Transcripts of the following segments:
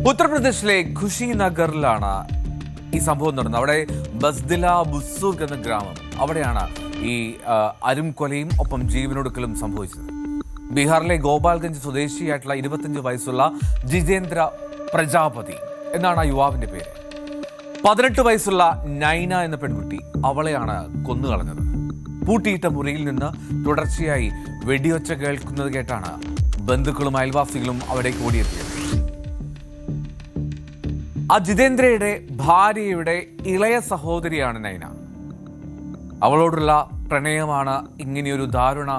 ഉത്തർപ്രദേശിലെ ഖുഷി നഗറിലാണ് ഈ സംഭവം നടന്നത്. അവിടെ ബസ്ദില ബുസൂഖ് എന്ന ഗ്രാമം, അവിടെയാണ് ഈ അരുംകൊലയും ഒപ്പം ജീവനൊടുക്കലും സംഭവിച്ചത്. ബീഹാറിലെ ഗോപാൽഗഞ്ച് സ്വദേശിയായിട്ടുള്ള 25 വയസ്സുള്ള ജിതേന്ദ്ര പ്രജാപതി എന്നാണ് ആ യുവാവിന്റെ പേര്. 18 വയസ്സുള്ള നൈന എന്ന പെൺകുട്ടി, അവളെയാണ് കൊന്നുകളഞ്ഞത്. പൂട്ടിയിട്ട മുറിയിൽ നിന്ന് തുടർച്ചയായി വെടിയൊച്ച കേൾക്കുന്നത് കേട്ടാണ് ബന്ധുക്കളും അയൽവാസികളും അവിടേക്ക് ഓടിയെത്തിയത്. ആ ജിതേന്ദ്രയുടെ ഭാര്യയുടെ ഇളയ സഹോദരിയാണ് നൈന. അവളോടുള്ള പ്രണയമാണ് ഇങ്ങനെയൊരു ദാരുണ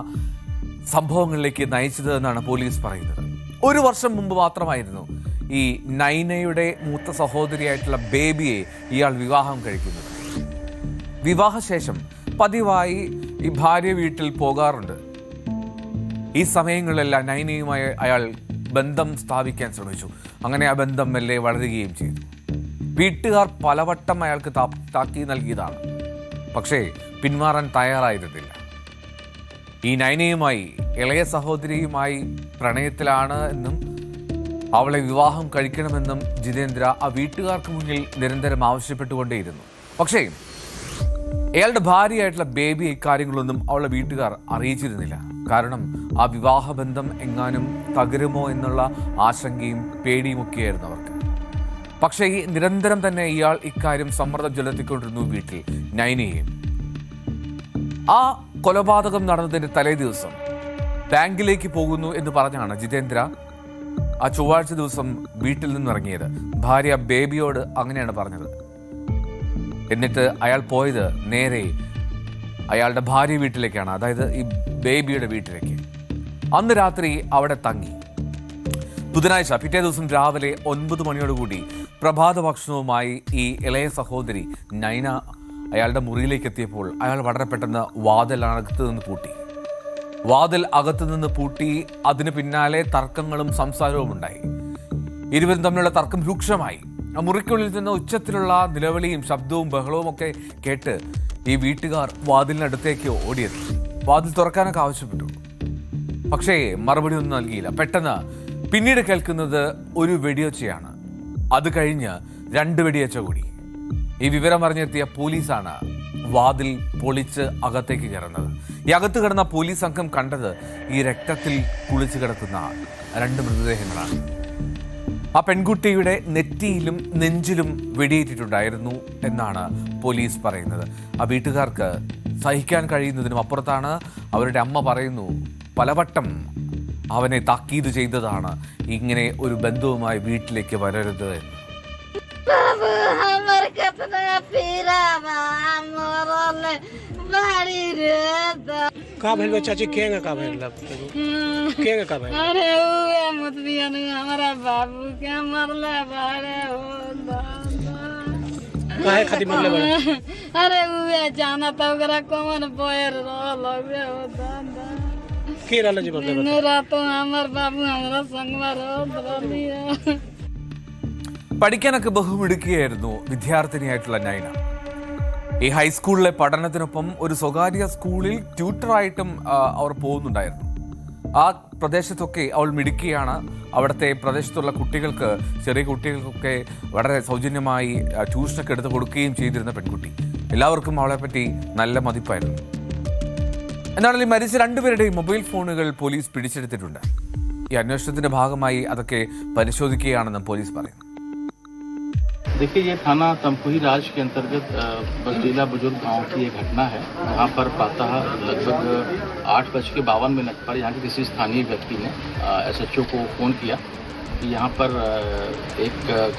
സംഭവങ്ങളിലേക്ക് നയിച്ചത് എന്നാണ് പോലീസ് പറയുന്നത്. 1 വർഷം മുമ്പ് മാത്രമായിരുന്നു ഈ നൈനയുടെ മൂത്ത സഹോദരിയായിട്ടുള്ള ബേബിയെ ഇയാൾ വിവാഹം കഴിക്കുന്നത്. വിവാഹശേഷം പതിവായി ഈ ഭാര്യ വീട്ടിൽ പോകാറുണ്ട്. ഈ സമയങ്ങളിലെല്ലാം നൈനയുമായി അയാൾ ബന്ധം സ്ഥാപിക്കാൻ ശ്രമിച്ചു. അങ്ങനെ ആ ബന്ധം മെല്ലെ വളരുകയും ചെയ്തു. വീട്ടുകാർ പലവട്ടം അയാൾക്ക് താക്കീത് നൽകിയതാണ്, പക്ഷേ പിന്മാറാൻ തയ്യാറായിരുന്നില്ല. ഈ നൈനയുമായി, ഇളയ സഹോദരിയുമായി പ്രണയത്തിലാണ് എന്നും അവളെ വിവാഹം കഴിക്കണമെന്നും ജിതേന്ദ്ര ആ വീട്ടുകാർക്ക് മുന്നിൽ നിരന്തരം ആവശ്യപ്പെട്ടുകൊണ്ടേയിരുന്നു. പക്ഷേ അയാളുടെ ഭാര്യയായിട്ടുള്ള ബേബി ഇക്കാര്യങ്ങളൊന്നും അവളുടെ വീട്ടുകാർ അറിയിച്ചിരുന്നില്ല. കാരണം ആ വിവാഹബന്ധം എങ്ങാനും തകരുമോ എന്നുള്ള ആശങ്കയും പേടിയുമൊക്കെയായിരുന്നു അവർക്ക്. പക്ഷേ ഈ നിരന്തരം തന്നെ ഇയാൾ ഇക്കാര്യം സമ്മർദ്ദം ചെലുത്തിക്കൊണ്ടിരുന്നു വീട്ടിൽ നൈനയെയും. ആ കൊലപാതകം നടന്നതിന്റെ തലേ ദിവസം ബാങ്കിലേക്ക് പോകുന്നു എന്ന് പറഞ്ഞാണ് ജിതേന്ദ്ര ആ ചൊവ്വാഴ്ച ദിവസം വീട്ടിൽ നിന്നിറങ്ങിയത്. ഭാര്യ ബേബിയോട് അങ്ങനെയാണ് പറഞ്ഞത്. എന്നിട്ട് അയാൾ പോയത് നേരെ അയാളുടെ ഭാര്യ വീട്ടിലേക്കാണ്, അതായത് ഈ ബേബിയുടെ വീട്ടിലേക്ക്. അന്ന് രാത്രി അവിടെ തങ്ങി. ബുധനാഴ്ച പിറ്റേ ദിവസം രാവിലെ 9 മണിയോടുകൂടി പ്രഭാത ഭക്ഷണവുമായി ഈ ഇളയ സഹോദരി നൈന അയാളുടെ മുറിയിലേക്ക് എത്തിയപ്പോൾ അയാൾ വളരെ പെട്ടെന്ന് വാതിൽ അകത്തു നിന്ന് പൂട്ടി. അതിന് പിന്നാലെ തർക്കങ്ങളും സംസാരവും ഉണ്ടായി. ഇരുവരും തമ്മിലുള്ള തർക്കം രൂക്ഷമായി. ആ മുറിക്കുള്ളിൽ നിന്ന് ഉച്ചത്തിലുള്ള നിലവിളിയും ശബ്ദവും ബഹളവും ഒക്കെ കേട്ട് ഈ വീട്ടുകാർ വാതിലിനടുത്തേക്ക് ഓടിയെത്തി. വാതിൽ തുറക്കാനൊക്കെ ആവശ്യപ്പെട്ടു, പക്ഷേ മറുപടി ഒന്നും നൽകിയില്ല. പെട്ടെന്ന് പിന്നീട് കേൾക്കുന്നത് ഒരു വെടിയൊച്ചയാണ്. അത് കഴിഞ്ഞ് 2 വെടിയൊച്ച കൂടി. ഈ വിവരം അറിഞ്ഞെത്തിയ പോലീസാണ് വാതിൽ പൊളിച്ച് അകത്തേക്ക് കയറുന്നത്. ഈ അകത്ത് കിടന്ന പോലീസ് സംഘം കണ്ടത് ഈ രക്തത്തിൽ കുളിച്ചു കിടക്കുന്ന 2 മൃതദേഹങ്ങളാണ്. ആ പെൺകുട്ടിയുടെ നെറ്റിയിലും നെഞ്ചിലും വെടിയേറ്റിട്ടുണ്ടായിരുന്നു എന്നാണ് പോലീസ് പറയുന്നത്. ആ വീട്ടുകാർക്ക് സഹിക്കാൻ കഴിയുന്നതിനും അപ്പുറത്താണ്. അവരുടെ അമ്മ പറയുന്നു, പലവട്ടം അവനെ താക്കീത് ചെയ്തതാണ് ഇങ്ങനെ ഒരു ബന്ധവുമായി വീട്ടിലേക്ക് വരരുത് എന്ന്. का भइल चाची केंगे का भइल केंगे का भइल अरे ओए मत बियान हमारा बाबू के मरले बारे हो काहे खातिर मरले बारे अरे ओए जाना त ओकरा कोमन बोयर लगे हो दादा के रहल जी मरले न रातो हमर बाबू हमरा संगवा रलिया. പഠിക്കാനൊക്കെ ബഹുമിടുക്കിയായിരുന്നു വിദ്യാർത്ഥിനിയായിട്ടുള്ള നൈന. ഈ ഹൈസ്കൂളിലെ പഠനത്തിനൊപ്പം ഒരു സ്വകാര്യ സ്കൂളിൽ ട്യൂട്ടറായിട്ടും അവർ പോകുന്നുണ്ടായിരുന്നു. ആ പ്രദേശത്തൊക്കെ അവൾ മിടുക്കിയാണ്. അവിടുത്തെ പ്രദേശത്തുള്ള കുട്ടികൾക്ക്, ചെറിയ കുട്ടികൾക്കൊക്കെ വളരെ സൗജന്യമായി ട്യൂഷനൊക്കെ എടുത്ത് കൊടുക്കുകയും ചെയ്തിരുന്ന പെൺകുട്ടി. എല്ലാവർക്കും അവളെപ്പറ്റി നല്ല മതിപ്പായിരുന്നു. എന്നാലും ഈ മരിച്ച 2 പേരുടെയും മൊബൈൽ ഫോണുകൾ പോലീസ് പിടിച്ചെടുത്തിട്ടുണ്ട്. ഈ അന്വേഷണത്തിന്റെ ഭാഗമായി അതൊക്കെ പരിശോധിക്കുകയാണെന്നും പോലീസ് പറയുന്നു. देखिए, ये थाना तमकुही राज के अंतर्गत बसडीला बुजुर्ग गांव की एक घटना है. यहाँ पर प्रातः लगभग 8:52 पर यहाँ के किसी स्थानीय व्यक्ति ने SHO को फ़ोन किया कि यहाँ पर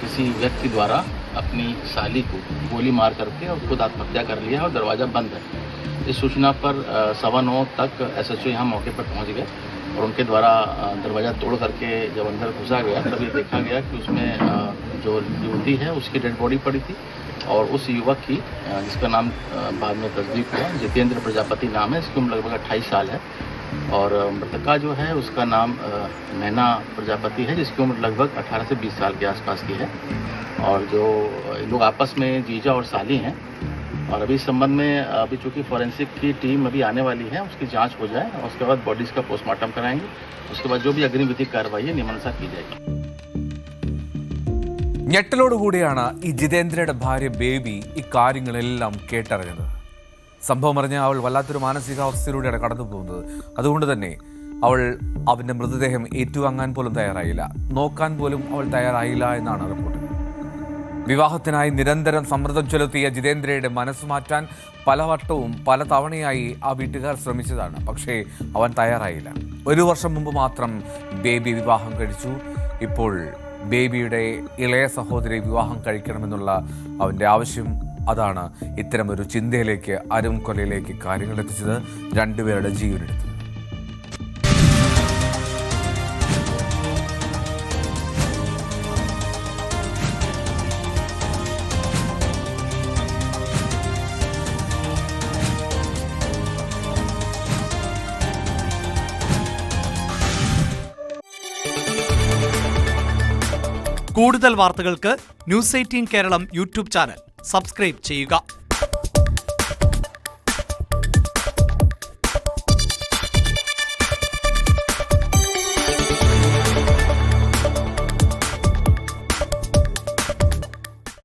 किसी व्यक्ति द्वारा अपनी साली को गोली मार करके और खुद आत्महत्या कर लिया और दरवाज़ा बंद है. इस सूचना पर 9:15 तक SHO यहाँ मौके पर पहुँच गए और उनके द्वारा दरवाज़ा तोड़ करके जब अंदर घुसा गया तब ये देखा गया कि उसमें जो युवती है उसकी डेड बॉडी पड़ी थी और उस युवक की, जिसका नाम बाद में तस्दीक हुआ, जितेंद्र प्रजापति नाम है, इसकी उम्र लगभग 28 साल है. और मृतका जो है उसका नाम नैना प्रजापति है, जिसकी उम्र लगभग 18 से 20 साल के आसपास की है. और जो लोग आपस में जीजा और साली हैं. और अभी इस संबंध में अभी चूँकि फॉरेंसिक की टीम अभी आने वाली है, उसकी जांच हो जाए और उसके बाद बॉडीज़ का पोस्टमार्टम कराएंगे. उसके बाद जो भी अग्रिम विधिक कार्रवाई है नियमानुसार की जाएगी. ഞെട്ടലോടുകൂടിയാണ് ഈ ജിതേന്ദ്രയുടെ ഭാര്യ ബേബി ഈ കാര്യങ്ങളെല്ലാം കേട്ടറിഞ്ഞത്. സംഭവം അറിഞ്ഞ അവൾ വല്ലാത്തൊരു മാനസികാവസ്ഥയിലൂടെയാണ് കടന്നു പോകുന്നത്. അതുകൊണ്ട് തന്നെ അവൾ അവൻ്റെ മൃതദേഹം ഏറ്റുവാങ്ങാൻ പോലും തയ്യാറായില്ല, നോക്കാൻ പോലും അവൾ തയ്യാറായില്ല എന്നാണ് റിപ്പോർട്ട്. വിവാഹത്തിനായി നിരന്തരം സമ്മർദ്ദം ചെലുത്തിയ ജിതേന്ദ്രയുടെ മനസ്സ് മാറ്റാൻ പലവട്ടവും പല തവണയായി ആ വീട്ടുകാർ ശ്രമിച്ചതാണ്. പക്ഷേ അവൻ തയ്യാറായില്ല. 1 വർഷം മുമ്പ് മാത്രം ബേബി വിവാഹം കഴിച്ചു. ഇപ്പോൾ ബേബിയുടെ ഇളയ സഹോദരി വിവാഹം കഴിക്കണമെന്നുള്ള അവൻ്റെ ആവശ്യം അതാണ് ഇത്തരമൊരു ചിന്തയിലേക്ക്, അരും കൊലയിലേക്ക് കാര്യങ്ങൾ എത്തിച്ചത്, രണ്ടുപേരുടെ ജീവനെടുത്തത്. കൂടുതൽ വാർത്തകൾക്ക് news 18 Keralam YouTube channel subscribe ചെയ്യുക.